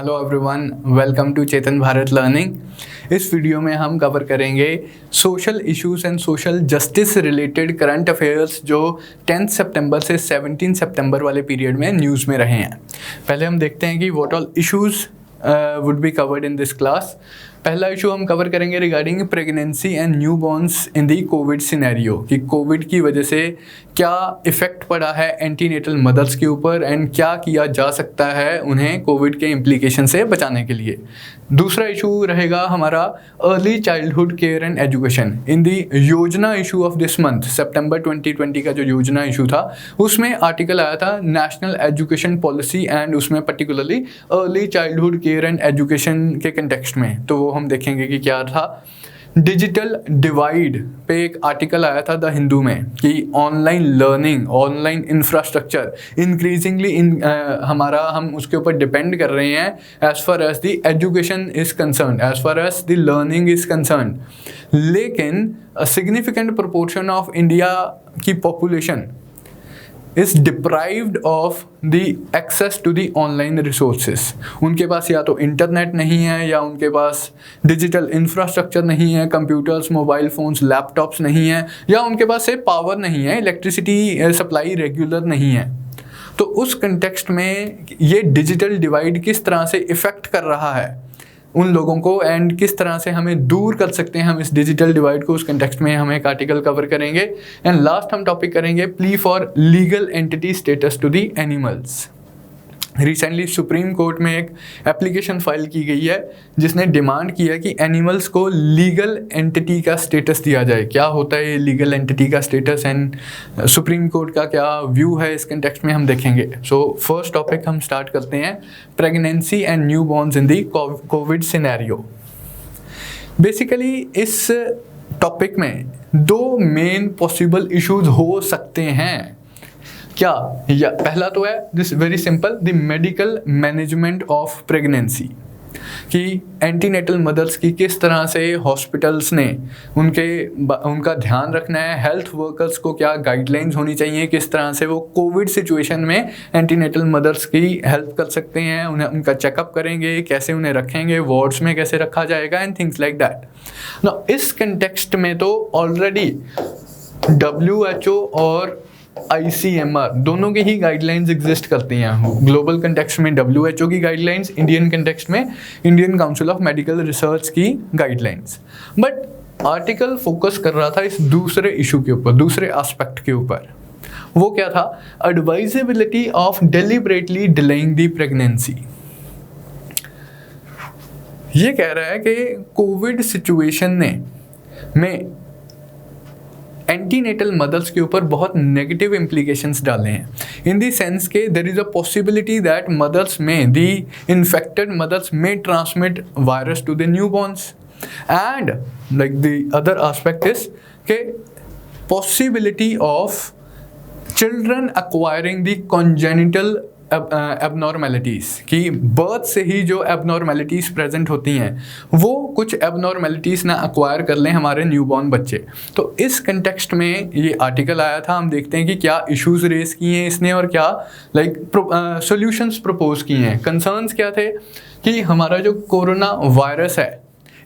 Hello everyone, welcome to Chetan Bharat learning. इस वीडियो में हम कवर करेंगे social issues and social justice related current affairs जो 10 सितंबर से 17 सितंबर वाले पीरियड में न्यूज़ में रहे हैं। पहले हम देखते हैं कि what all issues would be covered in this class. पहला इशू हम कवर करेंगे regarding pregnancy and new borns in the Covid scenario, कि कोविड की वजह से क्या इफ़ेक्ट पड़ा है एंटीनेटल मदर्स के ऊपर एंड क्या किया जा सकता है उन्हें कोविड के इम्प्लीकेशन से बचाने के लिए। दूसरा इशू रहेगा हमारा early childhood care and education in the Yojana issue of this month. सितंबर 2020 का जो योजना इशू था उसमें आर्टिकल आया था नेशनल एजुकेशन पॉलिसी एंड उसमें particularly early childhood care and education के कंटेक्स्ट में, तो वो हम देखेंगे कि क्या था। डिजिटल डिवाइड पे एक आर्टिकल आया था द हिंदू में कि online learning, online infrastructure increasingly हम उसके ऊपर डिपेंड कर रहे हैं as far as the education is concern, as far as the learning is concern. लेकिन a significant proportion of India की population is deprived of the access to the online resources। उनके पास या तो इंटरनेट नहीं है या उनके पास डिजिटल इंफ्रास्ट्रक्चर नहीं है, कंप्यूटर्स, मोबाइल फ़ोन्स, लैपटॉप्स नहीं है, या उनके पास से पावर नहीं है, इलेक्ट्रिसिटी सप्लाई रेगुलर नहीं है। तो उस कंटेक्स्ट में ये डिजिटल डिवाइड किस तरह से इफ़ेक्ट कर रहा है उन लोगों को एंड किस तरह से हमें दूर कर सकते हैं हम इस डिजिटल डिवाइड को, उस कंटेक्स्ट में हम एक आर्टिकल कवर करेंगे। एंड लास्ट हम टॉपिक करेंगे plea for legal entity status to the animals. Recently supreme court में एक एप्लीकेशन फाइल की गई है जिसने डिमांड किया कि एनिमल्स को लीगल एंटिटी का स्टेटस दिया जाए। क्या होता है ये लीगल एंटिटी का स्टेटस एंड सुप्रीम कोर्ट का क्या व्यू है इस कंटेक्स्ट में हम देखेंगे। सो फर्स्ट टॉपिक हम स्टार्ट करते हैं, pregnancy and new borns in the Covid scenario. Basically इस टॉपिक में दो मेन पॉसिबल इश्यूज हो सकते हैं। क्या या पहला तो है this very simple, the medical management of pregnancy, कि एंटीनेटल मदर्स की किस तरह से हॉस्पिटल्स ने उनका ध्यान रखना है, हेल्थ वर्कर्स को क्या गाइडलाइंस होनी चाहिए, किस तरह से वो कोविड सिचुएशन में एंटीनेटल मदर्स की हेल्प कर सकते हैं, उन्हें उनका चेकअप करेंगे, कैसे उन्हें रखेंगे, वार्ड्स में कैसे रखा जाएगा and things like that. Now इस कंटेक्स्ट में तो ऑलरेडी WHO और ICMR दोनों की ही गाइडलाइंस एग्जिस्ट करती हैं। ग्लोबल कंटेक्स्ट में WHO की गाइडलाइंस, इंडियन कंटेक्स्ट में Indian council of medical research की गाइडलाइंस। बट आर्टिकल फोकस कर रहा था इस दूसरे इशू के ऊपर, दूसरे एस्पेक्ट के ऊपर। वो क्या था, advisability of deliberately delaying the pregnancy. ये कह रहा है कि कोविड सिचुएशन में एंटीनेटल मदर्स के ऊपर बहुत नेगेटिव इम्प्लीकेशंस डाले हैं, इन दी सेंस के there is a possibility that mothers में दी इन्फेक्टेड मदर्स में transmit virus to the newborns and like the other aspect is के possibility of children acquiring the congenital abnormalities, कि birth से ही जो abnormalities present होती हैं वो कुछ एबनॉर्मेलिटीज़ ना एक्वायर कर लें हमारे न्यूबॉर्न बच्चे। तो इस कंटेक्स्ट में ये आर्टिकल आया था। हम देखते हैं कि क्या इश्यूज रेस किए हैं इसने और क्या सॉल्यूशंस प्रपोज किए हैं। कंसर्न्स क्या थे कि हमारा जो कोरोना वायरस है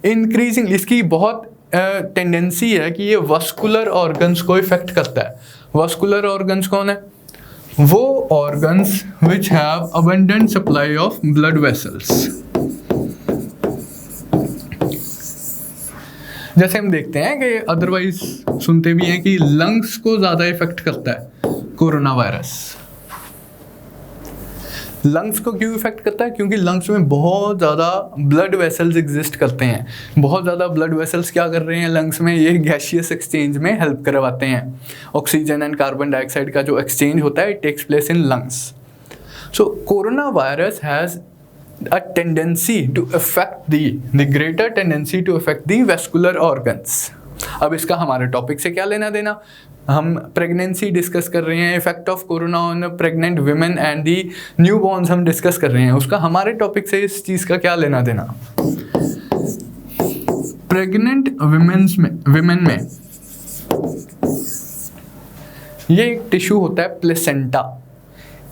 इंक्रीजिंग, इसकी बहुत टेंडेंसी है कि ये वस्कुलर ऑर्गन्स को इफेक्ट करता है। वस्कुलर ऑर्गन्स कौन है? वो organs which have abundant supply of blood vessels. जैसे हम देखते हैं कि अदरवाइज सुनते भी हैं कि लंग्स को ज़्यादा इफेक्ट करता है कोरोना वायरस। लंग्स को क्यों इफेक्ट करता है? क्योंकि लंग्स में बहुत ज़्यादा ब्लड वेसल्स एग्जिस्ट करते हैं। बहुत ज़्यादा ब्लड वेसल्स क्या कर रहे हैं लंग्स में, ये गैसियस एक्सचेंज में हेल्प करवाते हैं। ऑक्सीजन एंड कार्बन डाइऑक्साइड का जो एक्सचेंज होता है it takes place in lungs. So corona virus has a tendency to affect the greater tendency to affect the vascular organs. अब इसका हमारे टॉपिक से क्या लेना देना? हम प्रेगनेंसी डिस्कस कर रहे हैं, effect of corona on pregnant women and the new borns हम डिस्कस कर रहे हैं, उसका हमारे टॉपिक से इस चीज़ का क्या लेना देना? प्रेग्नेंट विमेन में ये एक टिश्यू होता है प्लेसेंटा।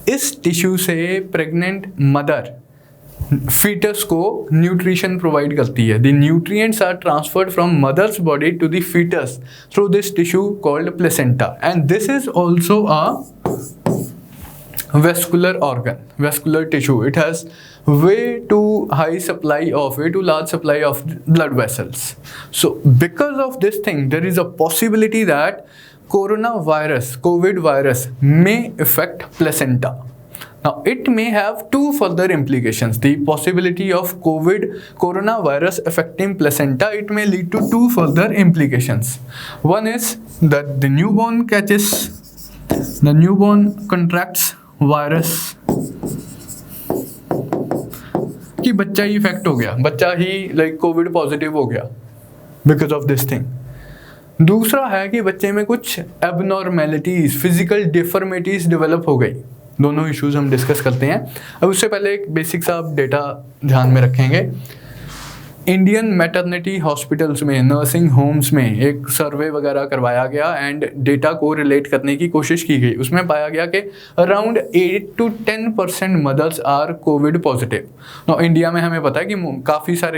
इस टिश्यू से प्रेग्नेंट मदर फीटस को न्यूट्रिशन प्रोवाइड करती है. The nutrients are transferred from mother's body to the foetus through this tissue called placenta, and this is also a vascular organ, vascular tissue. It has way too large supply of blood vessels. So because of this thing, there is a possibility that COVID virus may affect placenta. Now it may have two further implications. The possibility of coronavirus affecting placenta, it may lead to two further implications. One is that the newborn contracts virus, कि बच्चा ही effect हो गया, बच्चा ही Covid positive हो गया because of this thing. दूसरा है कि बच्चे में कुछ एबनॉर्मेलिटीज, फिजिकल डिफॉर्मिटीज डेवलप हो गई. दोनों इश्यूज हम डिस्कस करते हैं. अब उससे पहले एक बेसिक सा डेटा ध्यान में रखेंगे. इंडियन मैटरनिटी हॉस्पिटल्स में, नर्सिंग होम्स में एक सर्वे वगैरह करवाया गया एंड डेटा को रिलेट करने की कोशिश की गई. उसमें पाया गया कि around 8 to 10% mothers are COVID positive. No India में हमें पता है कि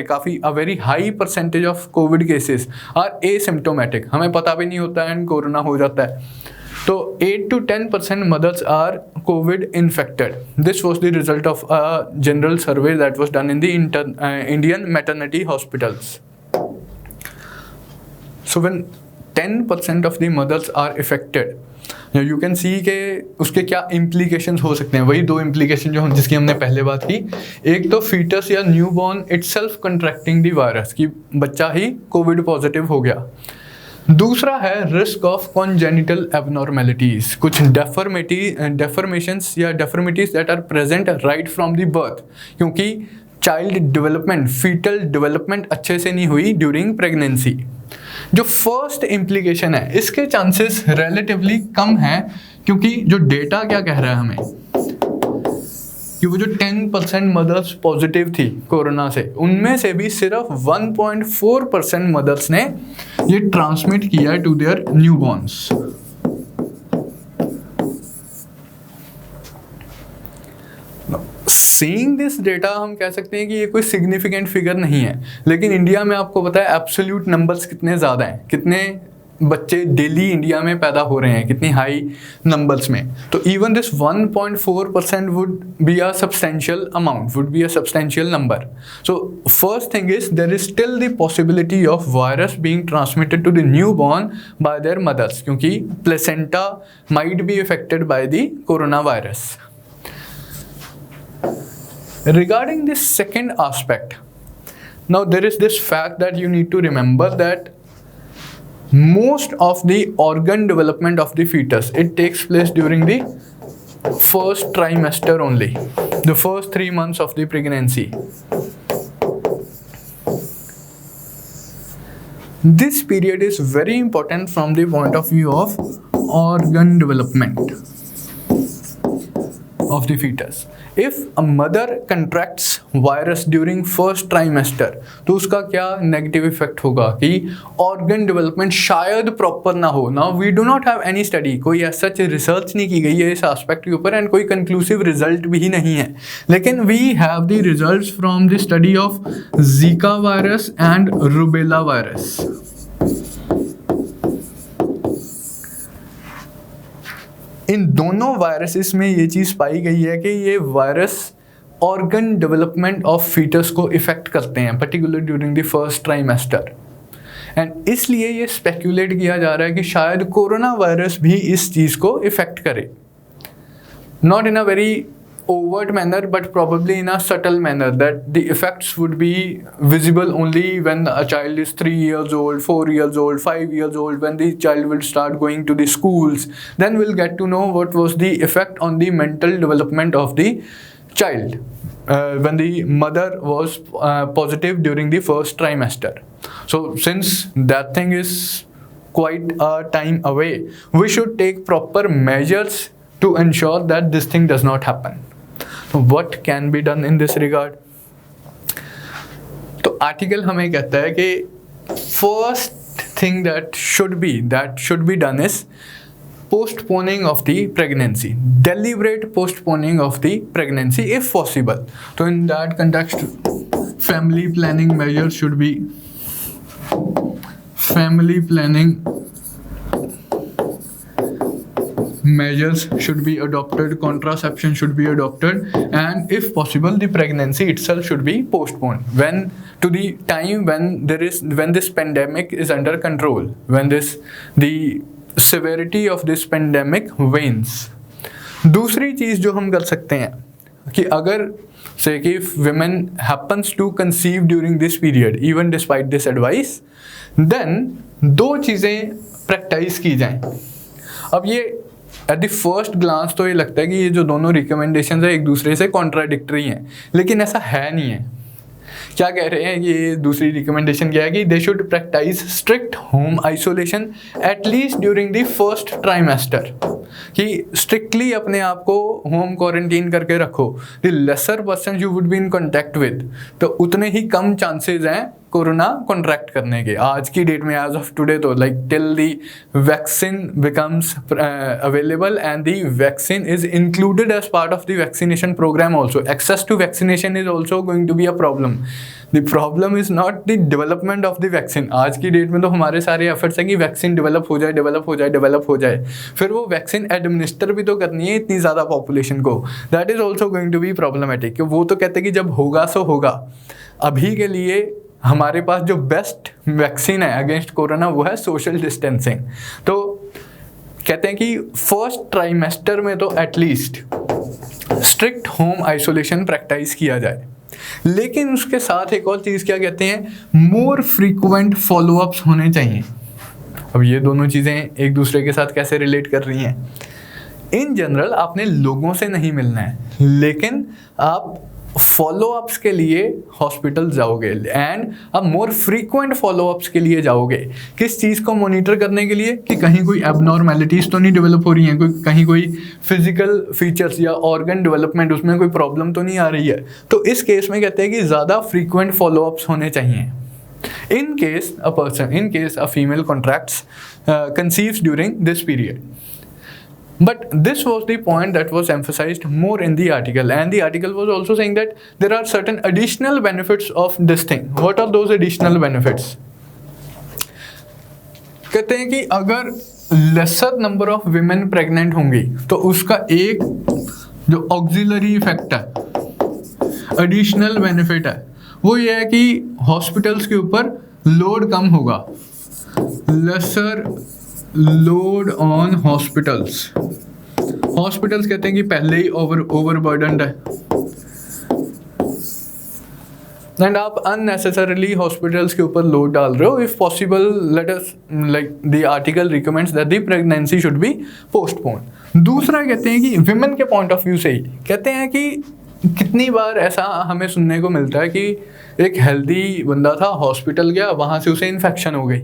काफ़ी a very high percentage of COVID cases are asymptomatic, हमें पता भी नहीं होता एंड कोरोना हो जाता है. तो 8 to 10% mothers are COVID infected. This was the result of a general survey that was done in the Indian maternity hospitals. So when 10% of the mothers are affected, you can see कि उसके क्या implications हो सकते हैं. वही दो implication जिसकी हमने पहले बात की. एक तो fetus या newborn itself contracting the virus, कि बच्चा ही COVID positive हो गया. दूसरा है रिस्क ऑफ कॉन्जेनिटल एबनॉर्मेलिटीज, कुछ डेफॉर्मेशंस या deformities that are present right from the birth, क्योंकि चाइल्ड डेवलपमेंट, फीटल डेवलपमेंट अच्छे से नहीं हुई ड्यूरिंग प्रेगनेंसी. जो फर्स्ट इम्प्लीकेशन है इसके चांसेस रिलेटिवली कम हैं, क्योंकि जो डेटा क्या कह रहा है हमें कि वो जो 10% मदर्स पॉजिटिव थी कोरोना से, उनमें से भी सिर्फ 1.4% मदर्स ने ये ट्रांसमिट किया to their newborns. Seeing this data हम कह सकते हैं कि ये कोई सिग्निफिकेंट फिगर नहीं है, लेकिन इंडिया में आपको पता है एब्सोल्यूट नंबर्स कितने ज़्यादा हैं, कितने बच्चे डेली इंडिया में पैदा हो रहे हैं, कितनी हाई नंबर्स में. तो even this 1.4% would be a substantial amount, would be a substantial number. So first thing is there is still the possibility of virus being transmitted to the newborn by their mothers, क्योंकि placenta might be affected by the corona virus. Regarding this second aspect, now there is this fact that you need to remember that most of the organ development of the fetus, it takes place during the first trimester only, the first 3 months of the pregnancy. This period is very important from the point of view of organ development of the fetus. If a mother contracts virus during first trimester, तो उसका क्या negative effect होगा कि organ development शायद proper ना हो. Now we do not have any study, कोई ऐसा रिसर्च नहीं की गई है इस एस्पेक्ट के ऊपर एंड कोई कंक्लूसिव रिजल्ट भी नहीं है, लेकिन we have the results from the study of Zika virus and rubella virus. इन दोनों वायरसेस में ये चीज़ पाई गई है कि ये virus organ development of foetus को इफेक्ट करते हैं, particular during the first trimester. And इसलिए ये स्पेक्यूलेट किया जा रहा है कि शायद कोरोना वायरस भी इस चीज़ को इफेक्ट करे. Not in a very overt manner, but probably in a subtle manner, that the effects would be visible only when a child is 3 years old, 4 years old, 5 years old, when the child will start going to the schools. Then we'll get to know what was the effect on the mental development of the child when the mother was positive during the first trimester. So since that thing is quite a time away, we should take proper measures to ensure that this thing does not happen. So what can be done in this regard? तो article हमें कहता है कि first thing that should be done is postponing of the pregnancy, deliberate postponing of the pregnancy if possible. So in that context, family planning measures should be adopted, contraception should be adopted, and if possible the pregnancy itself should be postponed when to the time when this pandemic is under control, when the severity of this pandemic wanes. दूसरी चीज़ जो हम कर सकते हैं कि अगर say कि if women happens to conceive during this period even despite this advice, then दो चीज़ें प्रैक्टिस की जाएं. अब ये एट द फर्स्ट ग्लांस तो ये लगता है कि ये जो दोनों रिकमेंडेशंस है एक दूसरे से कॉन्ट्राडिक्टरी हैं, लेकिन ऐसा है नहीं है. क्या कह रहे हैं कि दूसरी रिकमेंडेशन क्या है कि they should practise strict home isolation at least during the first trimester, कि स्ट्रिक्टली अपने आप को होम क्वारंटीन करके रखो. The lesser person you would be in contact with, तो उतने ही कम चांसेस हैं कोरोना कॉन्ट्रैक्ट करने के. आज की डेट में एज ऑफ टुडे तो like till the vaccine becomes available and the vaccine is included as part of the vaccination programme also, access to vaccination is also going to be a problem. The problem is not the development of the vaccine. आज की date में तो हमारे सारे efforts हैं कि vaccine develop हो जाए, फिर वो वैक्सीन एडमिनिस्टर भी तो करनी है इतनी ज़्यादा पॉपुलेशन को. That is also going to be problematic. वो तो कहते हैं कि जब होगा सो होगा. अभी के लिए हमारे पास जो बेस्ट वैक्सीन है अगेंस्ट कोरोना वो है सोशल डिस्टेंसिंग. तो कहते हैं कि फर्स्ट ट्राइमेस्टर में तो at least strict home isolation practice किया जाए, लेकिन उसके साथ एक और चीज़ क्या कहते हैं, मोर फ्रीक्वेंट फॉलोअप्स होने चाहिए. अब ये दोनों चीज़ें एक दूसरे के साथ कैसे रिलेट कर रही हैं. इन जनरल आपने लोगों से नहीं मिलना है, लेकिन आप फॉलोअप्स के लिए हॉस्पिटल जाओगे एंड अब मोर फ्रीक्वेंट फॉलोअप्स के लिए जाओगे. किस चीज़ को मॉनिटर करने के लिए कि कहीं कोई एबनॉर्मेलिटीज़ तो नहीं डेवलप हो रही हैं, कहीं कोई फिजिकल फीचर्स या ऑर्गन डेवलपमेंट उसमें कोई प्रॉब्लम तो नहीं आ रही है. तो इस केस में कहते हैं कि ज़्यादा फ्रीक्वेंट फॉलोअप्स होने चाहिए. In case a female contracts conceives during this period. But this was the point that was emphasized more in the article, and the article was also saying that there are certain additional benefits of this thing. What are those additional benefits? कहते हैं कि अगर lesser number of women pregnant होंगी तो उसका एक जो auxiliary effect है, additional benefit है, वो ये है कि हॉस्पिटल्स के ऊपर लोड कम होगा. लेसर लोड ऑन हॉस्पिटल्स कहते हैं कि पहले ही ओवरबर्डन्ड है एंड आप अननेसेसरीली हॉस्पिटल्स के ऊपर लोड डाल रहे हो. If possible let us like the article recommends that the pregnancy should be postpone. दूसरा कहते हैं कि विमेन के पॉइंट ऑफ व्यू से ही कहते हैं कि कितनी बार ऐसा हमें सुनने को मिलता है कि एक हेल्दी बंदा था, हॉस्पिटल गया, वहाँ से उसे इन्फेक्शन हो गई.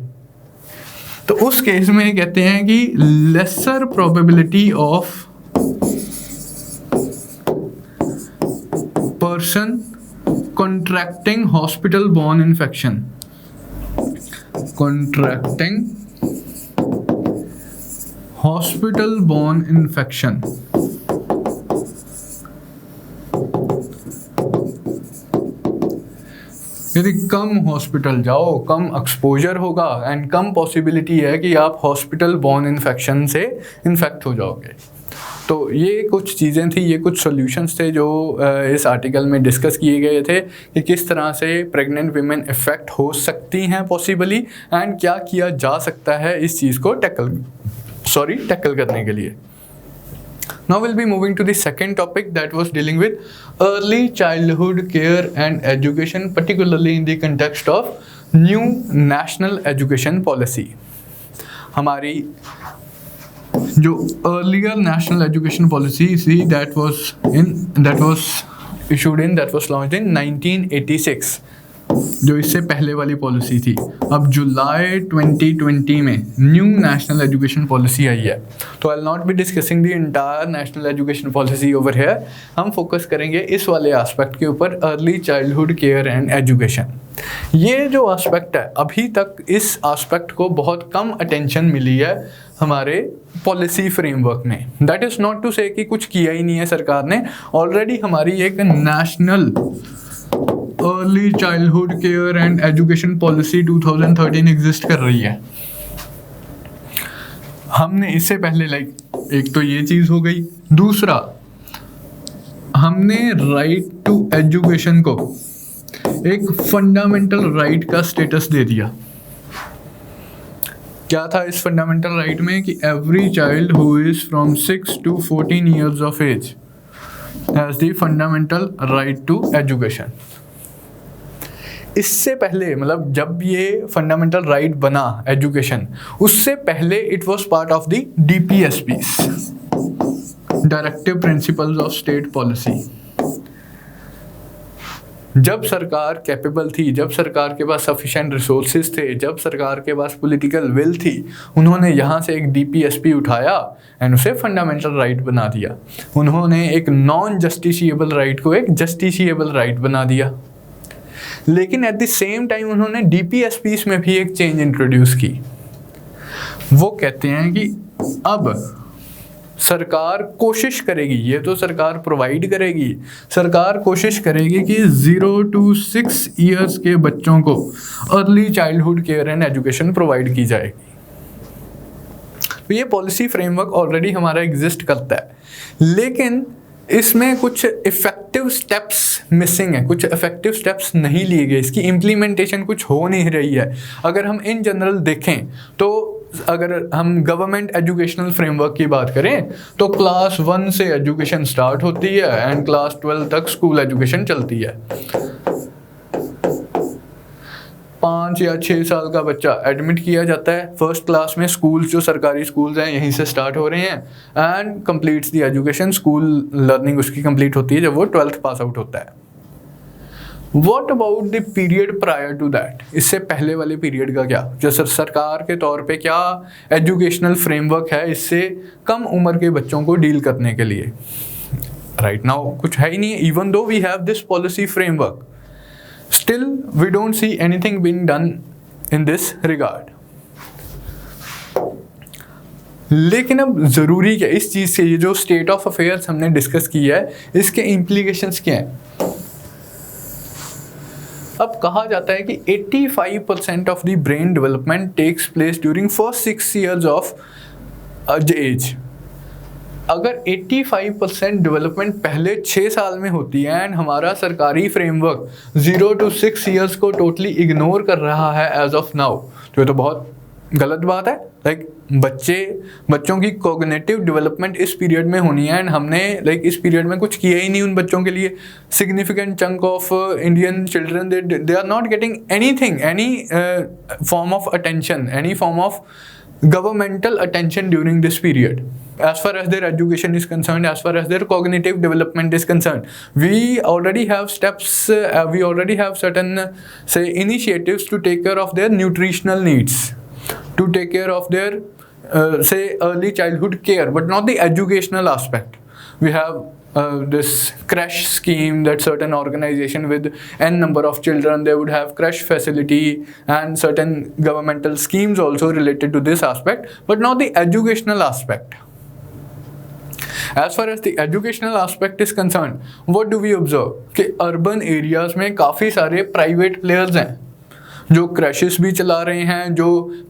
तो उस केस में कहते हैं कि lesser probability of person contracting hospital borne infection, यदि कम हॉस्पिटल जाओ कम एक्सपोजर होगा एंड कम पॉसिबिलिटी है कि आप हॉस्पिटल बॉर्न इन्फेक्शन से इन्फेक्ट हो जाओगे. तो ये कुछ चीज़ें थी, ये कुछ सॉल्यूशंस थे जो इस आर्टिकल में डिस्कस किए गए थे कि किस तरह से प्रेग्नेंट वीमेन इफ़ेक्ट हो सकती हैं पॉसिबली एंड क्या किया जा सकता है इस चीज़ को टैकल करने के लिए. Now we'll be moving to the second topic that was dealing with early childhood care and education, particularly in the context of new national education policy. हमारी जो earlier national education policy थी that was launched in 1986. जो इससे पहले वाली policy थी। अब जुलाई 2020 में न्यू नेशनल एजुकेशन पॉलिसी आई है। तो I will not be discussing the entire national education policy over here. हम फोकस करेंगे इस वाले एस्पेक्ट के ऊपर, early childhood care and education. ये जो एस्पेक्ट है, अभी तक इस एस्पेक्ट को बहुत कम अटेंशन मिली है हमारे पॉलिसी फ्रेमवर्क में। दैट इज़ नॉट टू से कि कुछ किया ही नहीं है सरकार ने। ऑलरेडी हमारी एक national early childhood care and education policy 2013 exist कर रही है। हमने इससे पहले एक तो ये चीज़ हो गई। दूसरा, हमने राइट टू एजुकेशन को एक फंडामेंटल राइट का स्टेटस दे दिया। क्या था इस फंडामेंटल राइट में कि every child who is from 6 to 14 years of age has the fundamental right to education. इससे पहले, मतलब जब ये फंडामेंटल राइट बना एजुकेशन, उससे पहले it was part of the DPSPs, directive principles of state policy. जब सरकार कैपेबल थी, जब सरकार के पास सफिशिएंट रिसोर्सेज थे, जब सरकार के पास पॉलिटिकल विल थी, उन्होंने यहाँ से एक DPSP उठाया एंड उसे फंडामेंटल राइट बना दिया। उन्होंने एक नॉन जस्टिशिएबल राइट को एक जस्टिशिएबल राइट बना दिया। लेकिन एट द सेम टाइम उन्होंने DPSPs में भी एक चेंज इंट्रोड्यूस की। वो कहते हैं कि अब सरकार कोशिश करेगी, ये तो सरकार प्रोवाइड करेगी, सरकार कोशिश करेगी कि 0 to 6 years के बच्चों को early childhood care and education provide की जाएगी। तो ये पॉलिसी फ्रेमवर्क ऑलरेडी हमारा एग्जिस्ट करता है, लेकिन इसमें कुछ इफ़ेक्टिव स्टेप्स मिसिंग है, कुछ इफ़ेक्टिव स्टेप्स नहीं लिए गए, इसकी इम्प्लीमेंटेशन कुछ हो नहीं रही है। अगर हम इन जनरल देखें तो अगर हम गवर्नमेंट एजुकेशनल फ्रेमवर्क की बात करें तो क्लास 1 से एजुकेशन स्टार्ट होती है एंड क्लास 12 तक स्कूल एजुकेशन चलती है। 5 या 6 साल का बच्चा एडमिट किया जाता है फर्स्ट क्लास में। स्कूल्स जो सरकारी स्कूल्स हैं यहीं से स्टार्ट हो रहे हैं and completes the education. School learning उसकी कंप्लीट होती है जब वो 12th पास आउट होता है। What about the period prior to that? इससे पहले वाले पीरियड का क्या? जैसे सरकार के तौर पे क्या एजुकेशनल फ्रेमवर्क है इससे कम उम्र के बच्चों को डील करने के लिए? राइट नाउ कुछ है ही नहीं। Even though we have this policy framework, still we don't see anything being done in this regard. लेकिन अब ज़रूरी क्या इस चीज़ से, ये जो स्टेट ऑफ अफेयर्स हमने डिस्कस किया है इसके इम्प्लीकेशंस क्या हैं? अब कहा जाता है कि 85% of the brain development takes place during first 6 years of age. अगर 85% डेवलपमेंट पहले 6 साल में होती है एंड हमारा सरकारी फ्रेमवर्क 0 to 6 years को टोटली इग्नोर कर रहा है एज ऑफ नाउ, तो ये तो बहुत गलत बात है। बच्चों की कॉग्निटिव डेवलपमेंट इस पीरियड में होनी है एंड हमने इस पीरियड में कुछ किया ही नहीं उन बच्चों के लिए। Significant chunk of Indian children they are not getting anything, any form of attention, any form of governmental attention during this period as far as their education is concerned, as far as their cognitive development is concerned. We already have steps, we already have certain say initiatives to take care of their nutritional needs, to take care of their say early childhood care, but not the educational aspect. We have this crash scheme that certain organization with n number of children, they would have crash facility and certain governmental schemes also related to this aspect, but not the educational aspect. As far as the educational aspect is concerned, what do we observe कि urban areas में काफ़ी सारे private players हैं जो crashes भी चला रहे हैं, जो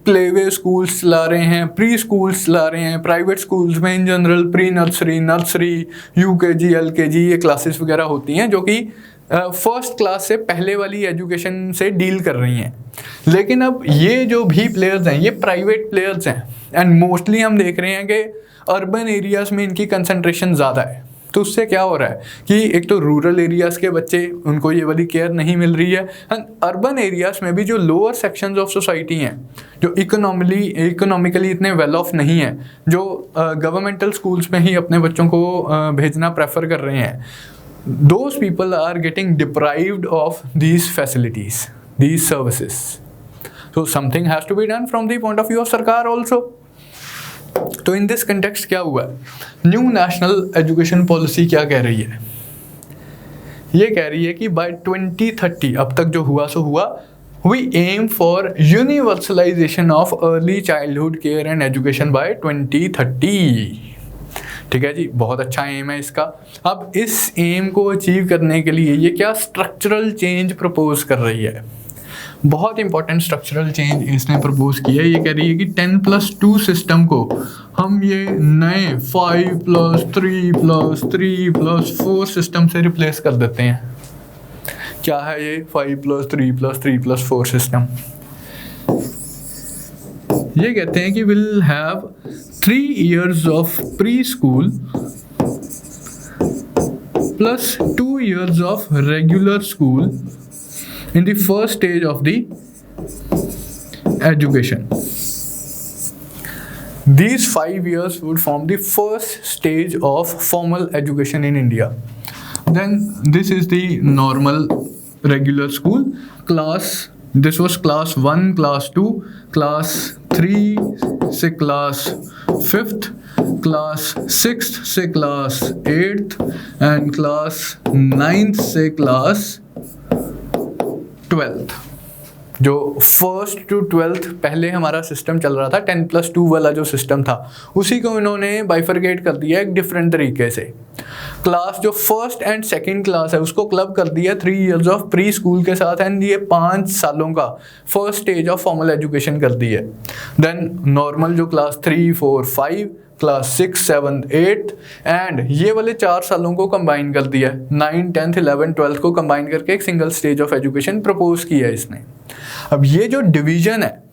प्लेवे स्कूल्स चला रहे हैं, प्री स्कूल्स चला रहे हैं। प्राइवेट स्कूल्स में in general pre nursery, UKG, LKG ये क्लासेस वगैरह होती हैं जो कि फर्स्ट क्लास से पहले वाली एजुकेशन से डील कर रही हैं। लेकिन अब ये जो भी प्लेयर्स हैं ये प्राइवेट प्लेयर्स हैं एंड मोस्टली हम देख रहे हैं कि अर्बन एरियाज़ में इनकी कंसंट्रेशन ज़्यादा है। तो उससे क्या हो रहा है कि एक तो रूरल एरियाज़ के बच्चे, उनको ये वाली केयर नहीं मिल रही है एंड अर्बन एरियाज़ में भी जो लोअर सेक्शंस ऑफ सोसाइटी हैं, जो इकोनॉमिकली इतने वेल ऑफ नहीं हैं, जो गवर्नमेंटल स्कूल्स में ही अपने बच्चों को भेजना प्रेफर कर रहे हैं, those people are getting deprived of these facilities, these services. So something has to be done from the point of view of सरकार also. तो इन दिस कंटेक्स्ट क्या हुआ, न्यू नेशनल एजुकेशन पॉलिसी क्या कह रही है, ये कह रही है कि बाय 2030, अब तक जो हुआ सो हुआ, we aim for universalization of early childhood care and education by 2030. ठीक है जी, बहुत अच्छा एम है इसका। अब इस एम को अचीव करने के लिए ये क्या स्ट्रक्चरल चेंज प्रपोज कर रही है, बहुत इंपॉर्टेंट स्ट्रक्चरल चेंज इसने प्रपोज किया है। ये कह रही है कि 10+2 सिस्टम को हम ये नए 5+3+3+4 सिस्टम से रिप्लेस कर देते हैं। क्या है ये 5+3+3+4 सिस्टम? ये कहते हैं कि will have 3 years of pre school plus 2 years of regular school in the first stage of the education. These 5 years would form the first stage of formal education in India. Then this is the normal regular school class. This was class 1, class 2, class 3 से class 5th, class 6th से class 8th and class 9th से class 12th। जो 1st to 12th पहले हमारा system चल रहा था 10+2 वाला जो सिस्टम था, उसी को इन्होंने बाइफरकेट कर दिया एक डिफरेंट तरीके से। क्लास जो 1st and 2nd क्लास है उसको क्लब कर दिया 3 years ऑफ प्री स्कूल के साथ एंड ये 5 सालों का first stage of formal education कर दी है। देन नॉर्मल जो क्लास 3, 4, 5, क्लास 6, 7, 8 एंड ये वाले 4 सालों को कंबाइन कर दिया है, 9, 10th, 11, 12th को कंबाइन करके एक single stage of education propose किया है इसने। अब ये जो डिवीजन है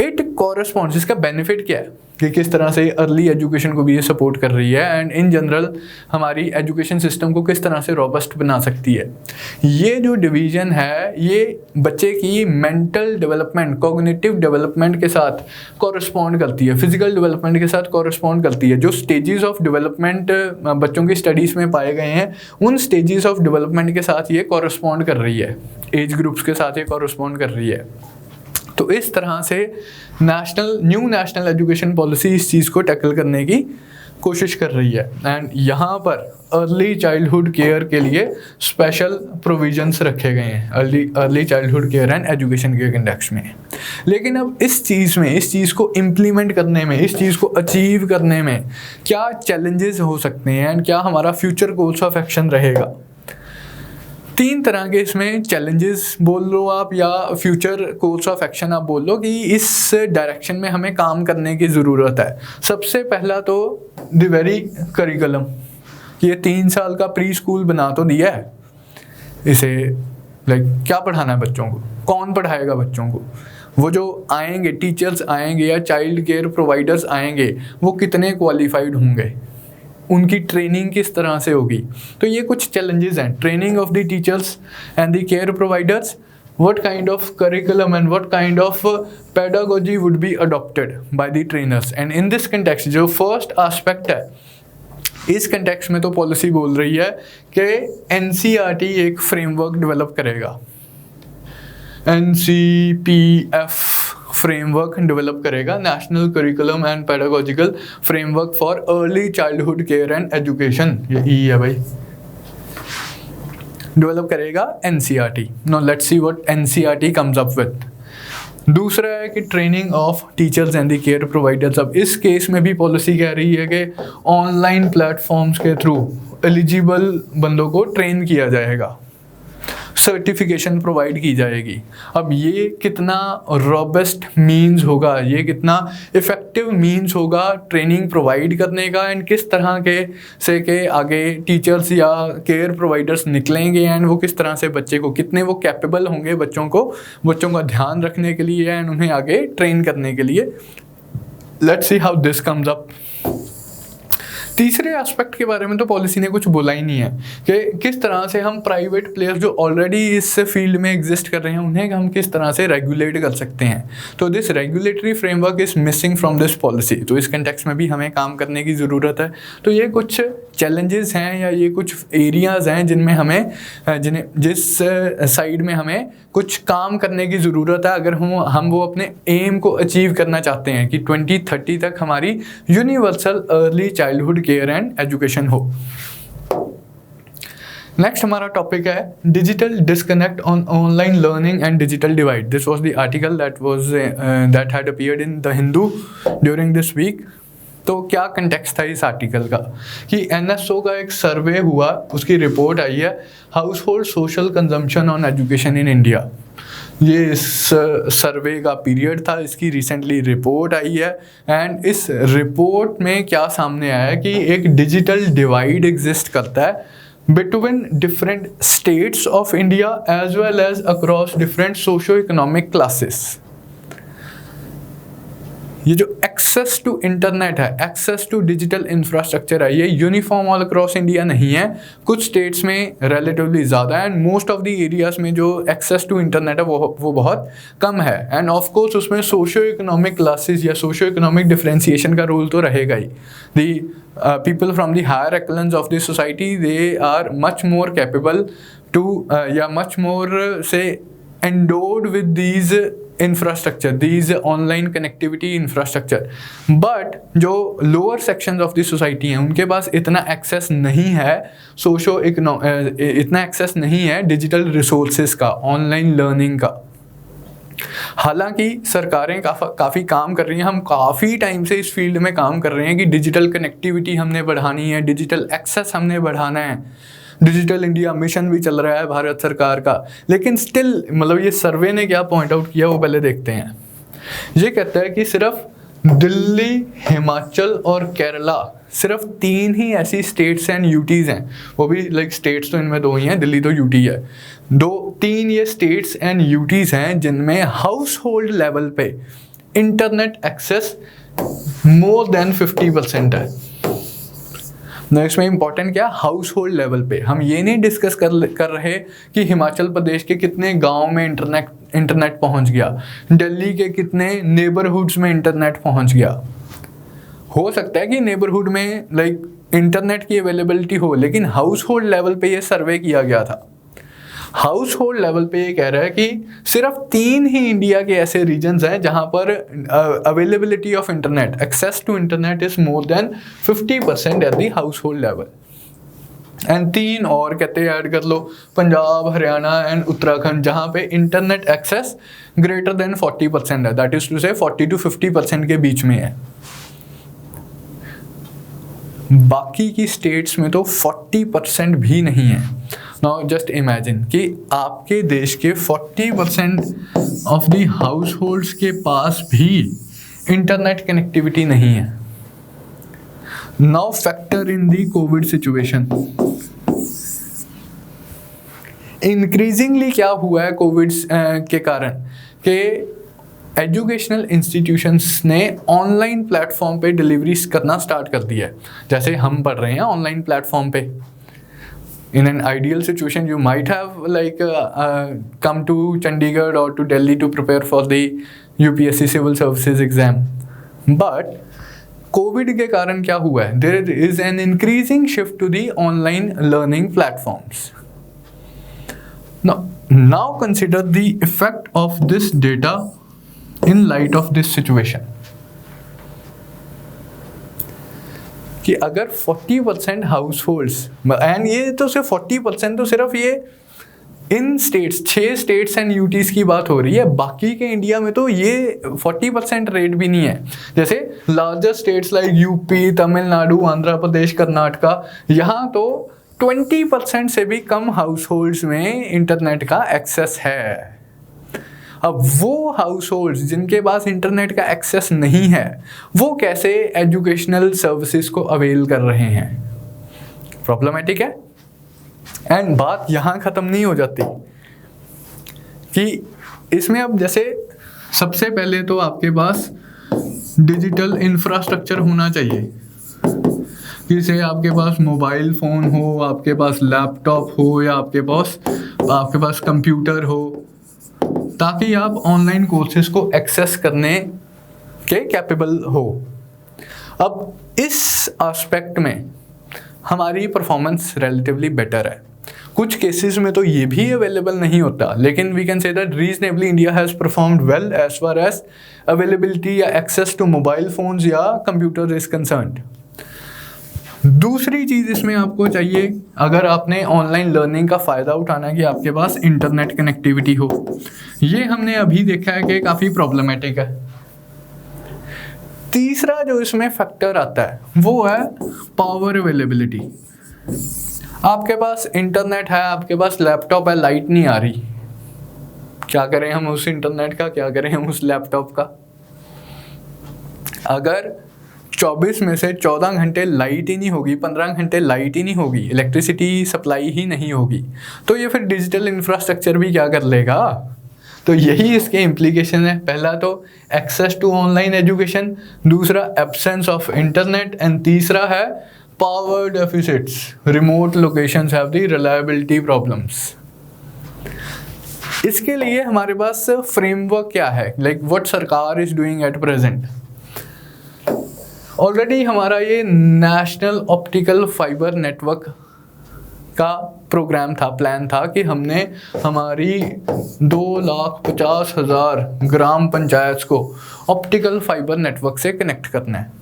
इट कॉरेस्पॉन्ड्स, इसका बेनिफिट क्या है कि किस तरह से अर्ली एजुकेशन को भी ये सपोर्ट कर रही है एंड इन जनरल हमारी एजुकेशन सिस्टम को किस तरह से रोबस्ट बना सकती है। ये जो डिवीजन है ये बच्चे की मेंटल डेवलपमेंट, कॉग्निटिव डेवलपमेंट के साथ कॉरेस्पॉन्ड करती है, फिजिकल डेवलपमेंट के साथ कॉरेस्पॉन्ड करती है। जो स्टेजेस ऑफ डेवलपमेंट बच्चों की स्टडीज़ में पाए गए हैं उन स्टेजेस ऑफ डेवलपमेंट के साथ ये कॉरेस्पॉन्ड कर रही है, एज ग्रुप्स के साथ ये कॉरेस्पॉन्ड कर रही है। तो इस तरह से न्यू नेशनल एजुकेशन पॉलिसी इस चीज़ को टैकल करने की कोशिश कर रही है एंड यहाँ पर अर्ली चाइल्डहुड केयर के लिए स्पेशल प्रोविजंस रखे गए हैं early childhood care and education के इंडेक्स में। लेकिन अब इस चीज़ को इम्प्लीमेंट करने में, इस चीज़ को अचीव करने में क्या चैलेंजेस हो सकते हैं एंड क्या हमारा फ्यूचर कोर्स ऑफ एक्शन रहेगा। 3 तरह के इसमें चैलेंजेस बोल लो आप या फ्यूचर कोर्स ऑफ एक्शन आप बोल लो कि इस डायरेक्शन में हमें काम करने की ज़रूरत है। सबसे पहला तो द वेरी करिकुलम, ये 3 साल का प्री स्कूल बना तो दिया है, इसे क्या पढ़ाना है बच्चों को, कौन पढ़ाएगा बच्चों को, वो जो आएंगे टीचर्स आएंगे या चाइल्ड केयर प्रोवाइडर्स आएंगे वो कितने क्वालिफाइड होंगे, उनकी ट्रेनिंग किस तरह से होगी। तो ये कुछ चैलेंजेस हैं, training of the teachers and the care providers, what kind of curriculum and what kind of pedagogy would be adopted by the trainers and in this context जो first aspect है इस कंटेक्स्ट में तो policy बोल रही है कि NCERT एक फ्रेमवर्क डेवलप करेगा, NCPF फ्रेमवर्क डेवलप करेगा, national curriculum and pedagogical framework for early childhood care and education, ये ई है भाई, डेवलप करेगा NCERT। Now let's see what NCERT comes up with. दूसरा है कि training of teachers and the care providers. अब इस केस में भी पॉलिसी कह रही है कि ऑनलाइन प्लेटफॉर्म्स के थ्रू एलिजिबल बंदों को ट्रेन किया जाएगा, सर्टिफिकेशन प्रोवाइड की जाएगी। अब ये कितना रोबस्ट मीन्स होगा, ये कितना इफ़ेक्टिव मीन्स होगा ट्रेनिंग प्रोवाइड करने का एंड किस तरह के आगे टीचर्स या केयर प्रोवाइडर्स निकलेंगे एंड वो किस तरह से बच्चे को, कितने वो कैपेबल होंगे बच्चों का ध्यान रखने के लिए एंड उन्हें आगे ट्रेन करने के लिए। Let's see how this comes up. तीसरे एस्पेक्ट के बारे में तो पॉलिसी ने कुछ बोला ही नहीं है कि किस तरह से हम प्राइवेट प्लेयर्स जो ऑलरेडी इस फील्ड में एग्जिस्ट कर रहे हैं उन्हें हम किस तरह से रेगुलेट कर सकते हैं। तो this regulatory framework is missing from this policy. तो इस कंटेक्स्ट में भी हमें काम करने की ज़रूरत है। तो ये कुछ चैलेंजेस हैं या ये कुछ एरियाज़ हैं जिनमें हमें जिस साइड में हमें कुछ काम करने की ज़रूरत है अगर हम वो अपने एम को अचीव करना चाहते हैं कि 2030 तक हमारी universal early childhood care and education हो। नेक्स्ट हमारा टॉपिक है digital disconnect on online learning and digital divide. This was the article that had appeared in the Hindu during this week. तो क्या कंटेक्स्ट था इस आर्टिकल का कि एनएसओ का एक सर्वे हुआ, उसकी रिपोर्ट आई है house hold social consumption on education in India. ये इस सर्वे का पीरियड था, इसकी रिसेंटली रिपोर्ट आई है एंड इस रिपोर्ट में क्या सामने आया है कि एक डिजिटल डिवाइड एग्जिस्ट करता है between different states of India as well as across different socio economic classes. ये जो एक्सेस टू इंटरनेट है, एक्सेस टू डिजिटल इंफ्रास्ट्रक्चर है, ये यूनिफॉर्म ऑल अक्रॉस इंडिया नहीं है। कुछ स्टेट्स में रिलेटिवली ज़्यादा है and most of the areas में जो एक्सेस टू इंटरनेट है वो बहुत कम है। एंड ऑफ कोर्स उसमें सोशो इकोनॉमिक क्लासेस या सोशो इकोनॉमिक डिफरेंशिएशन का रोल तो रहेगा ही। दी people from the higher echelons of the society, they are much more capable to much more say endowed with these infrastructure, these online connectivity infrastructure, but जो lower sections of the society हैं उनके पास इतना access नहीं है इतना access नहीं है digital resources का, online learning का। हालांकि सरकारें काफ़ी काम कर रही हैं, हम काफ़ी टाइम से इस फील्ड में काम कर रहे हैं कि डिजिटल कनेक्टिविटी हमने बढ़ानी है, डिजिटल एक्सेस हमने बढ़ाना है, डिजिटल इंडिया मिशन भी चल रहा है भारत सरकार का। लेकिन स्टिल मतलब ये सर्वे ने क्या पॉइंट आउट किया वो पहले देखते हैं। ये कहता है कि सिर्फ दिल्ली, हिमाचल और केरला, सिर्फ 3 ही ऐसी स्टेट्स एंड यूटीज़ हैं। वो भी लाइक स्टेट्स तो इनमें 2 ही हैं, दिल्ली तो यूटी है। 3 ये स्टेट्स एंड यूटीज़ हैं जिनमें हाउस होल्ड लेवल पे इंटरनेट एक्सेस मोर देन 50% है। नेक्स्ट में इंपॉर्टेंट क्या, हाउस होल्ड लेवल पे। हम ये नहीं डिस्कस कर रहे कि हिमाचल प्रदेश के कितने गांव में इंटरनेट पहुंच गया, दिल्ली के कितने नेबरहुड्स में इंटरनेट पहुंच गया। हो सकता है कि नेबरहुड में लाइक इंटरनेट की अवेलेबिलिटी हो, लेकिन हाउस होल्ड लेवल पे ये सर्वे किया गया था। हाउस होल्ड लेवल पे ये कह रहा है कि सिर्फ 3 ही इंडिया के ऐसे रीजन्स हैं जहां पर availability of internet, access to internet is more than 50% at the household level. And 3 और कहते हैं ऐड कर लो, पंजाब, हरियाणा एंड उत्तराखंड, जहां पे इंटरनेट एक्सेस ग्रेटर देन 40% है, दैट इज टू से 40 to 50% के बीच में है। बाकी की स्टेट्स में तो 40% भी नहीं है। नाउ जस्ट इमेजिन कि आपके देश के 40% ऑफ द हाउस होल्ड्स के पास भी इंटरनेट कनेक्टिविटी नहीं है। Now factor in the Covid situation. Increasingly क्या हुआ है कोविड के कारण कि एजुकेशनल इंस्टीट्यूशंस ने ऑनलाइन प्लेटफॉर्म पे डिलीवरीज करना स्टार्ट कर दिया है। जैसे हम पढ़ रहे हैं ऑनलाइन प्लेटफॉर्म पे। In an ideal situation, you might have come to Chandigarh or to Delhi to prepare for the UPSC Civil Services exam. But COVID के कारण क्या हुआ है? There is an increasing shift to the online learning platforms. Now consider the effect of this data in light of this situation. कि अगर 40% house holds, and ये तो सिर्फ 40% तो सिर्फ ये इन स्टेट्स 6 स्टेट्स एंड यूटीज़ की बात हो रही है। बाकी के इंडिया में तो ये 40% रेट भी नहीं है। जैसे larger states like UP, Tamil Nadu, Andhra Pradesh, Karnataka, यहाँ तो 20% से भी कम हाउस होल्ड्स में इंटरनेट का एक्सेस है। अब वो हाउस होल्ड्स जिनके पास इंटरनेट का एक्सेस नहीं है वो कैसे एजुकेशनल सर्विसेज को अवेल कर रहे हैं? प्रॉब्लमेटिक है। एंड बात यहाँ ख़त्म नहीं हो जाती कि इसमें अब जैसे सबसे पहले तो आपके पास डिजिटल इंफ्रास्ट्रक्चर होना चाहिए। किसे आपके पास मोबाइल फ़ोन हो, आपके पास लैपटॉप हो या आपके पास कंप्यूटर हो, ताकि आप ऑनलाइन कोर्सेज को एक्सेस करने के कैपेबल हो। अब इस एस्पेक्ट में हमारी परफॉर्मेंस रिलेटिवली बेटर है। कुछ केसेस में तो ये भी अवेलेबल नहीं होता, लेकिन we can say that reasonably India has performed well as far as availability या एक्सेस टू मोबाइल फोन्स या कंप्यूटर इज कंसर्न्ड। दूसरी चीज़ इसमें आपको चाहिए, अगर आपने ऑनलाइन लर्निंग का फ़ायदा उठाना है, कि आपके पास इंटरनेट कनेक्टिविटी हो। ये हमने अभी देखा है कि काफ़ी प्रॉब्लमेटिक है। तीसरा जो इसमें फैक्टर आता है वो है पावर अवेलेबिलिटी। आपके पास इंटरनेट है, आपके पास लैपटॉप है, लाइट नहीं आ रही, क्या करें हम उस इंटरनेट का, क्या करें हम उस लैपटॉप का। अगर 24 में से 14 घंटे लाइट ही नहीं होगी, 15 घंटे लाइट ही नहीं होगी, इलेक्ट्रिसिटी सप्लाई ही नहीं होगी, तो ये फिर डिजिटल इंफ्रास्ट्रक्चर भी क्या कर लेगा। तो यही इसके इम्प्लीकेशन है। पहला तो एक्सेस टू ऑनलाइन एजुकेशन, दूसरा एब्सेंस ऑफ इंटरनेट, एंड तीसरा है power deficits. Remote locations have the reliability problems. इसके लिए हमारे पास फ्रेमवर्क क्या है, लाइक व्हाट सरकार is doing at present. Already हमारा ये नेशनल ऑप्टिकल फाइबर नेटवर्क का प्रोग्राम था, प्लान था कि हमने हमारी 2,50,000 ग्राम पंचायत को ऑप्टिकल फाइबर नेटवर्क से कनेक्ट करना है।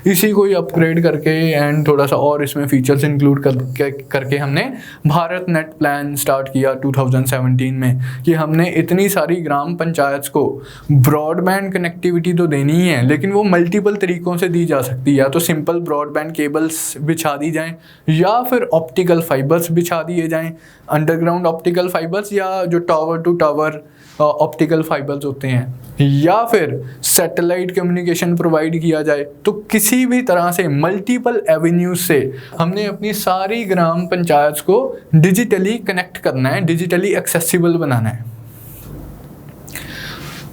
इसी को ही अपग्रेड करके एंड थोड़ा सा और इसमें फीचर्स इंक्लूड करके हमने भारत नेट प्लान स्टार्ट किया 2017 में, कि हमने इतनी सारी ग्राम पंचायत को ब्रॉडबैंड कनेक्टिविटी तो देनी ही है, लेकिन वो मल्टीपल तरीक़ों से दी जा सकती है। या तो सिंपल ब्रॉडबैंड केबल्स बिछा दी जाएं, या फिर ऑप्टिकल फाइबर्स बिछा दिए जाएं, अंडरग्राउंड ऑप्टिकल फाइबर्स, या जो tower to tower optical fibres होते हैं, या फिर सैटेलाइट कम्युनिकेशन प्रोवाइड किया जाए। तो किसी भी तरह से मल्टीपल एवेन्यूज से हमने अपनी सारी ग्राम पंचायत को डिजिटली कनेक्ट करना है, डिजिटली एक्सेसिबल बनाना है।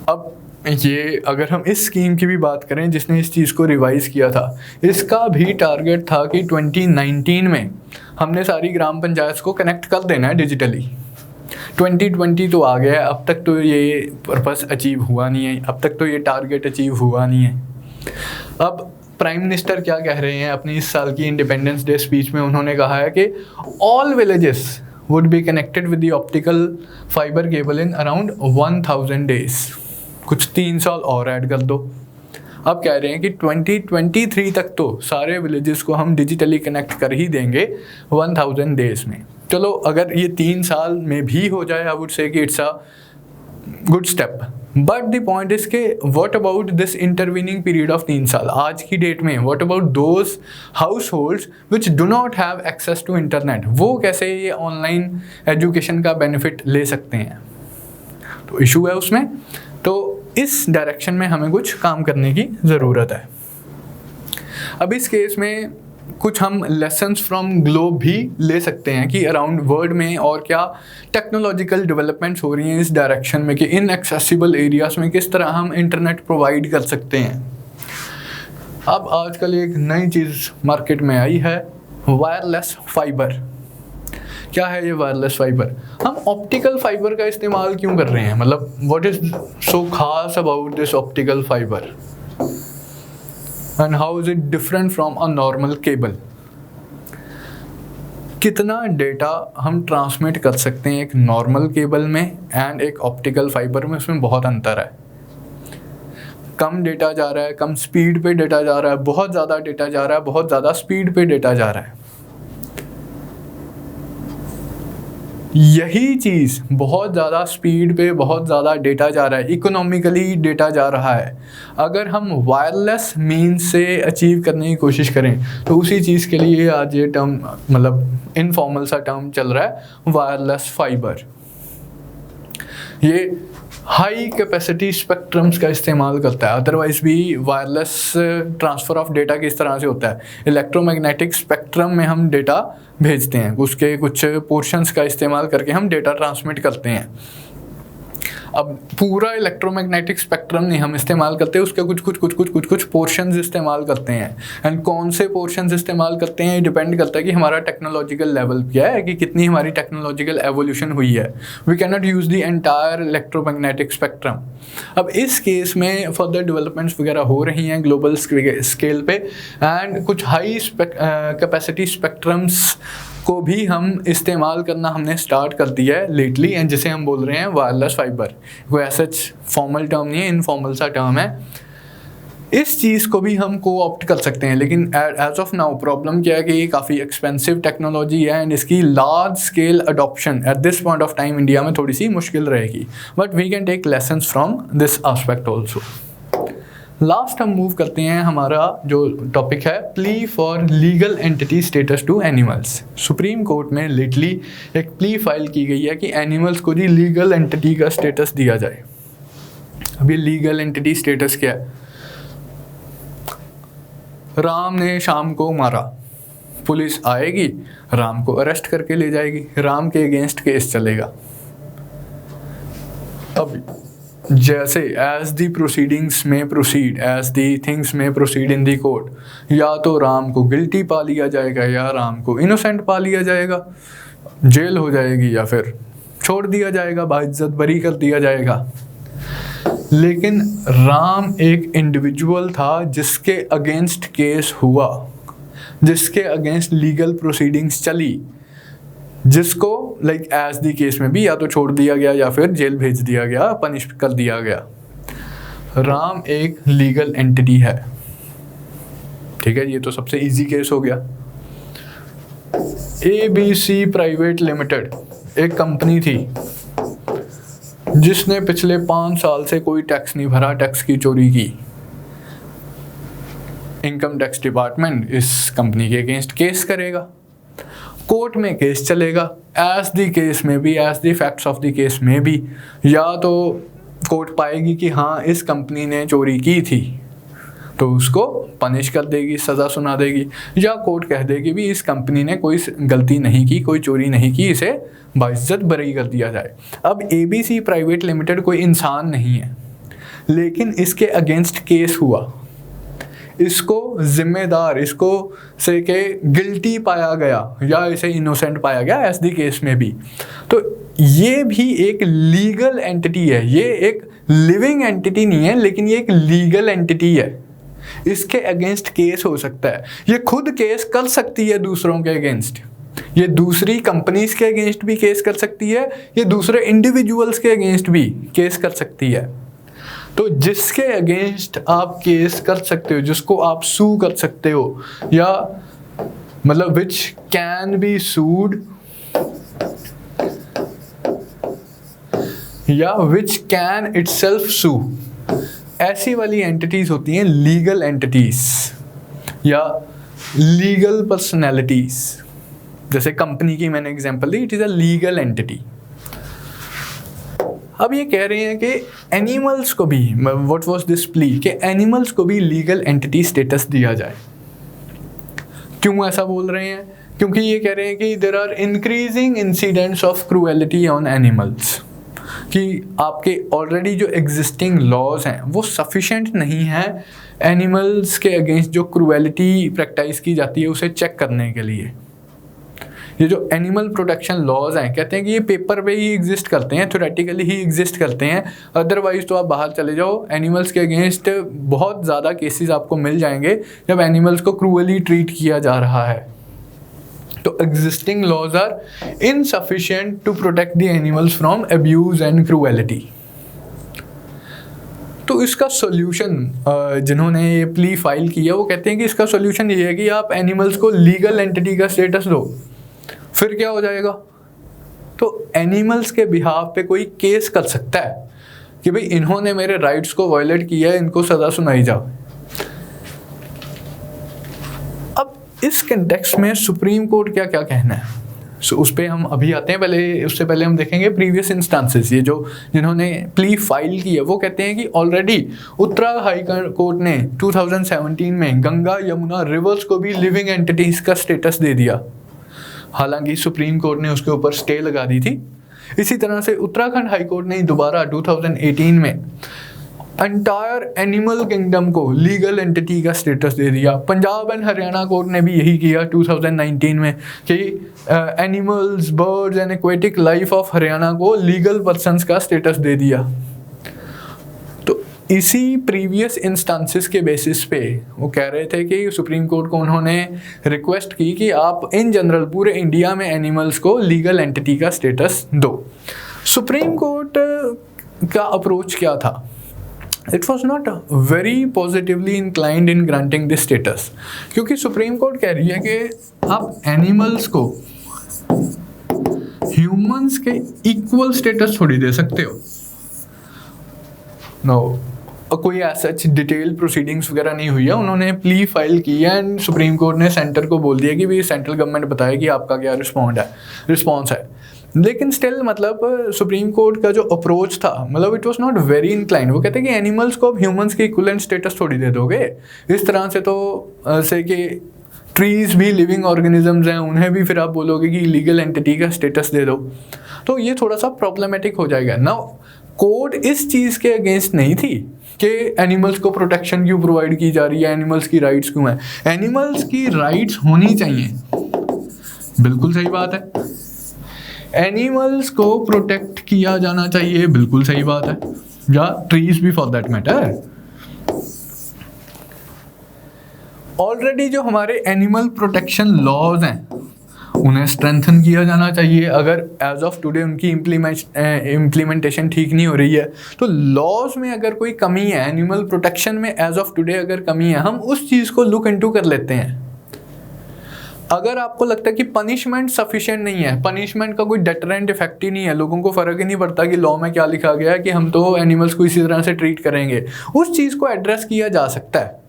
अब ये अगर हम इस स्कीम की भी बात करें जिसने इस चीज़ को रिवाइज़ किया था, इसका भी टारगेट था कि 2019 में हमने सारी ग्राम पंचायत को कनेक्ट कर देना है डिजिटली। 2020 तो आ गया है, अब तक तो ये पर्पस अचीव हुआ नहीं है, अब तक तो ये टारगेट अचीव हुआ नहीं है। अब प्राइम मिनिस्टर क्या कह रहे हैं अपनी इस साल की इंडिपेंडेंस डे स्पीच में, उन्होंने कहा है कि all villages would be connected with the optical fibre cable in around 1000 days. कुछ 3 साल और ऐड कर दो। अब कह रहे हैं कि 2023 तक तो सारे विलेजेस को हम डिजिटली कनेक्ट कर ही देंगे 1000 डेज में। चलो अगर ये 3 साल में भी हो जाए, आई वुड से कि it's a good step. But the point is के what about this intervening period of 3 साल, आज की डेट में what about those households which do not have access to internet, वो कैसे ये ऑनलाइन एजुकेशन का बेनिफिट ले सकते हैं। तो इशू है उसमें। तो इस डायरेक्शन में हमें कुछ काम करने की ज़रूरत है। अब इस केस में कुछ हम लेसन्स फ्रॉम ग्लोब भी ले सकते हैं कि अराउंड वर्ल्ड में और क्या टेक्नोलॉजिकल डेवलपमेंट्स हो रही हैं इस डायरेक्शन में, कि इनएक्सेसिबल एरियाज़ में किस तरह हम इंटरनेट प्रोवाइड कर सकते हैं। अब आजकल एक नई चीज़ मार्केट में आई है, वायरलेस फाइबर। क्या है ये वायरलेस फाइबर? हम ऑप्टिकल फाइबर का इस्तेमाल क्यों कर रहे हैं, मतलब व्हाट इज़ सो खास about this optical fibre and how is it different from a normal cable. कितना डेटा हम ट्रांसमिट कर सकते हैं एक नॉर्मल केबल में एंड एक ऑप्टिकल फाइबर में, उसमें बहुत अंतर है। कम डेटा जा रहा है, कम स्पीड पे डेटा जा रहा है, बहुत ज़्यादा डेटा जा रहा है, बहुत ज़्यादा स्पीड पे डेटा जा रहा है। यही चीज़ बहुत ज़्यादा स्पीड पे बहुत ज़्यादा डेटा जा रहा है, इकोनॉमिकली डेटा जा रहा है। अगर हम वायरलेस मीन्स से अचीव करने की कोशिश करें तो उसी चीज़ के लिए आज ये टर्म, मतलब इनफॉर्मल सा टर्म चल रहा है, वायरलेस फाइबर। ये हाई कैपेसिटी स्पेक्ट्रम्स का इस्तेमाल करता है। अदरवाइज भी वायरलेस ट्रांसफ़र ऑफ डेटा किस तरह से होता है, इलेक्ट्रोमैग्नेटिक स्पेक्ट्रम में हम डेटा भेजते हैं, उसके कुछ पोर्शंस का इस्तेमाल करके हम डेटा ट्रांसमिट करते हैं। अब पूरा इलेक्ट्रोमैग्नेटिक स्पेक्ट्रम नहीं हम इस्तेमाल करते, उसके कुछ पोर्शंस इस्तेमाल करते हैं। एंड कौन से पोर्शंस इस्तेमाल करते हैं डिपेंड करता है कि हमारा टेक्नोलॉजिकल लेवल क्या है, कि कितनी हमारी टेक्नोलॉजिकल एवोल्यूशन हुई है। We can not use the entire electromagnetic spectrum. अब इस केस में फर्दर डेवलपमेंट्स वगैरह हो रही हैं ग्लोबल स्केल पे, एंड कुछ हाई कैपेसिटी स्पेक्ट्रम्स को भी हम इस्तेमाल करना हमने स्टार्ट कर दिया है लेटली, एंड जिसे हम बोल रहे हैं वायरलेस फाइबर। कोई ऐसा फॉर्मल टर्म नहीं है, इनफॉर्मल सा टर्म है। इस चीज़ को भी हम को ऑप्ट कर सकते हैं, लेकिन एज ऑफ नाउ प्रॉब्लम क्या है कि ये काफ़ी एक्सपेंसिव टेक्नोलॉजी है एंड इसकी large scale adoption at this point of time India में थोड़ी सी मुश्किल रहेगी, but we can take lessons from this aspect also. Last हम मूव करते हैं, हमारा जो टॉपिक है plea for legal entity status to animals. Supreme court में लेटली एक प्ली फाइल की गई है कि एनिमल्स को जी लीगल एंटिटी का स्टेटस दिया जाए। अब ये लीगल एंटिटी स्टेटस क्या है? राम ने शाम को मारा, पुलिस आएगी, राम को अरेस्ट करके ले जाएगी, राम के अगेंस्ट केस चलेगा। अब जैसे एज दी प्रोसीडिंग्स में प्रोसीड, एज दी थिंग्स में प्रोसीड इन दी कोर्ट, या तो राम को गिल्टी पा लिया जाएगा या राम को इनोसेंट पा लिया जाएगा, जेल हो जाएगी या फिर छोड़ दिया जाएगा, बाइज्जत बरी कर दिया जाएगा। लेकिन राम एक इंडिविजुअल था जिसके अगेंस्ट केस हुआ, जिसके अगेंस्ट लीगल प्रोसीडिंग्स चली, जिसको लाइक एज दी केस में भी या तो छोड़ दिया गया या फिर जेल भेज दिया गया, पनिश कर दिया गया। राम एक लीगल एंटिटी है, ठीक है। ये तो सबसे इजी केस हो गया। ABC प्राइवेट लिमिटेड एक कंपनी थी जिसने पिछले 5 साल से कोई टैक्स नहीं भरा, टैक्स की चोरी की। इनकम टैक्स डिपार्टमेंट इस कंपनी के अगेंस्ट केस करेगा, कोर्ट में केस चलेगा, एज दी केस में भी, as the facts of the case में भी, या तो कोर्ट पाएगी कि हाँ इस कंपनी ने चोरी की थी तो उसको पनिश कर देगी, सज़ा सुना देगी, या कोर्ट कह देगी भी इस कंपनी ने कोई गलती नहीं की, कोई चोरी नहीं की, इसे बाइज्जत बरी कर दिया जाए। अब ABC प्राइवेट लिमिटेड कोई इंसान नहीं है, लेकिन इसके अगेंस्ट केस हुआ, इसको जिम्मेदार, इसको से के गिल्टी पाया गया या इसे इनोसेंट पाया गया एज दी केस में भी, तो ये भी एक लीगल एंटिटी है। ये एक लिविंग एंटिटी नहीं है, लेकिन ये एक लीगल एंटिटी है। इसके अगेंस्ट केस हो सकता है, ये खुद केस कर सकती है दूसरों के अगेंस्ट, ये दूसरी कंपनीज के अगेंस्ट भी केस कर सकती है, ये दूसरे इंडिविजुअल्स के अगेंस्ट भी केस कर सकती है। तो जिसके अगेंस्ट आप केस कर सकते हो, जिसको आप सू कर सकते हो, या मतलब विच कैन बी सूड या विच कैन इटसेल्फ सू, ऐसी वाली एंटिटीज होती हैं लीगल एंटिटीज या लीगल पर्सनैलिटीज। जैसे कंपनी की मैंने example the, it is a legal entity. अब ये कह रहे हैं कि एनिमल्स को भी, व्हाट वाज दिस प्ली, कि एनिमल्स को भी लीगल एंटिटी स्टेटस दिया जाए। क्यों ऐसा बोल रहे हैं? क्योंकि ये कह रहे हैं कि there are increasing incidents of cruelty on animals, कि आपके ऑलरेडी जो एग्जिस्टिंग लॉज हैं वो सफिशेंट नहीं है एनिमल्स के अगेंस्ट जो क्रूएलिटी प्रैक्टिस की जाती है उसे चेक करने के लिए। ये जो एनिमल प्रोटेक्शन लॉज हैं, कहते हैं कि ये पेपर पे ही एग्जिस्ट करते हैं, थ्योरेटिकली ही एग्जिस्ट करते हैं, अदरवाइज तो आप बाहर चले जाओ, एनिमल्स के अगेंस्ट बहुत ज़्यादा केसेस आपको मिल जाएंगे जब एनिमल्स को क्रूअली ट्रीट किया जा रहा है। तो existing laws are insufficient to protect the animals from abuse and cruelty. तो इसका सोल्यूशन जिन्होंने ये प्ली फाइल किया वो कहते हैं कि इसका सोल्यूशन ये है कि आप एनिमल्स को लीगल एंटिटी का स्टेटस दो, फिर क्या हो जाएगा? तो एनिमल्स के बिहाफ पे कोई केस कर सकता है कि भाई इन्होंने मेरे राइट्स को वायलेट किया है, इनको सज़ा सुनाई जाओ। अब इस कंटेक्स्ट में सुप्रीम कोर्ट क्या क्या कहना है, सो उस पर हम अभी आते हैं। पहले उससे पहले हम देखेंगे प्रीवियस इंस्टांसेस। ये जो जिन्होंने प्ली फाइल की है वो कहते हैं कि ऑलरेडी उत्तराखंड हाई कोर्ट ने 2017 में गंगा यमुना रिवर्स को भी लिविंग एंटिटीज़ का स्टेटस दे दिया। हालांकि सुप्रीम कोर्ट ने उसके ऊपर स्टे लगा दी थी। इसी तरह से उत्तराखंड हाई कोर्ट ने दोबारा 2018 में एंटायर एनिमल किंगडम को लीगल एंटिटी का स्टेटस दे दिया। पंजाब एंड हरियाणा कोर्ट ने भी यही किया 2019 में कि animals, birds and aquatic life of Haryana को लीगल पर्सन्स का स्टेटस दे दिया। तो इसी प्रीवियस इंस्टांसेस के बेसिस पे वो कह रहे थे कि सुप्रीम कोर्ट को उन्होंने रिक्वेस्ट की कि आप इन जनरल पूरे इंडिया में एनिमल्स को लीगल एंटिटी का स्टेटस दो। सुप्रीम कोर्ट का अप्रोच क्या था? It was not very positively inclined in granting this status, क्योंकि सुप्रीम कोर्ट कह रही है कि आप एनिमल्स को ह्यूमंस के इक्वल स्टेटस थोड़ी दे सकते हो। नो कोई ऐसा डिटेल प्रोसीडिंग्स वगैरह नहीं हुई है, उन्होंने प्ली फाइल की है एंड सुप्रीम कोर्ट ने सेंटर को बोल दिया कि भाई सेंट्रल गवर्नमेंट बताए कि आपका क्या रिस्पॉन्स है। लेकिन स्टिल मतलब सुप्रीम कोर्ट का जो अप्रोच था, मतलब it was not very inclined. वो कहते हैं कि एनिमल्स को अब ह्यूमंस के इक्विवेलेंट स्टेटस थोड़ी दे दोगे इस तरह से, तो से कि ट्रीज भी लिविंग ऑर्गेनिजम्स हैं, उन्हें भी फिर आप बोलोगे कि लीगल एंटिटी का स्टेटस दे दो, तो ये थोड़ा सा प्रॉब्लमेटिक हो जाएगा ना। कोर्ट इस चीज़ के अगेंस्ट नहीं थी कि एनिमल्स को प्रोटेक्शन क्यों प्रोवाइड की जा रही है, एनिमल्स की राइट्स क्यों हैं। एनिमल्स की राइट्स होनी चाहिए, बिल्कुल सही बात है। एनिमल्स को प्रोटेक्ट किया जाना चाहिए, बिल्कुल सही बात है, या ट्रीज भी फॉर दैट मैटर। ऑलरेडी जो हमारे एनिमल प्रोटेक्शन लॉज हैं उन्हें स्ट्रेंथन किया जाना चाहिए। अगर एज ऑफ टुडे उनकी इम्प्लीमेंटेशन ठीक नहीं हो रही है, तो लॉज में अगर कोई कमी है, एनिमल प्रोटेक्शन में एज ऑफ टुडे अगर कमी है, हम उस चीज़ को लुक इनटू कर लेते हैं। अगर आपको लगता है कि पनिशमेंट सफिशिएंट नहीं है, पनिशमेंट का कोई डेटरेंट इफेक्ट ही नहीं है, लोगों को फ़र्क ही नहीं पड़ता कि लॉ में क्या लिखा गया है कि हम तो एनिमल्स को इसी तरह से ट्रीट करेंगे, उस चीज़ को एड्रेस किया जा सकता है।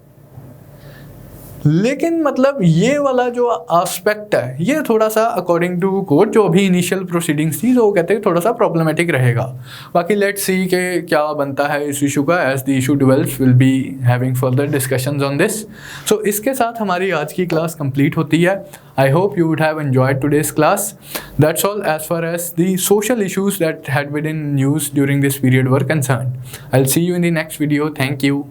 लेकिन मतलब ये वाला जो एस्पेक्ट है, ये थोड़ा सा अकॉर्डिंग टू कोर्ट जो अभी इनिशियल प्रोसीडिंग्स थी, तो वो कहते हैं थोड़ा सा प्रॉब्लमेटिक रहेगा। बाकी लेट्स सी के क्या बनता है इस इशू का। As the issue develops will be having further discussions on this. So इसके साथ हमारी आज की क्लास कंप्लीट होती है। I hope you would have enjoyed today's class. That's all as far as the social issues that had been in news during this period were concerned. I'll see you in the next video. Thank you.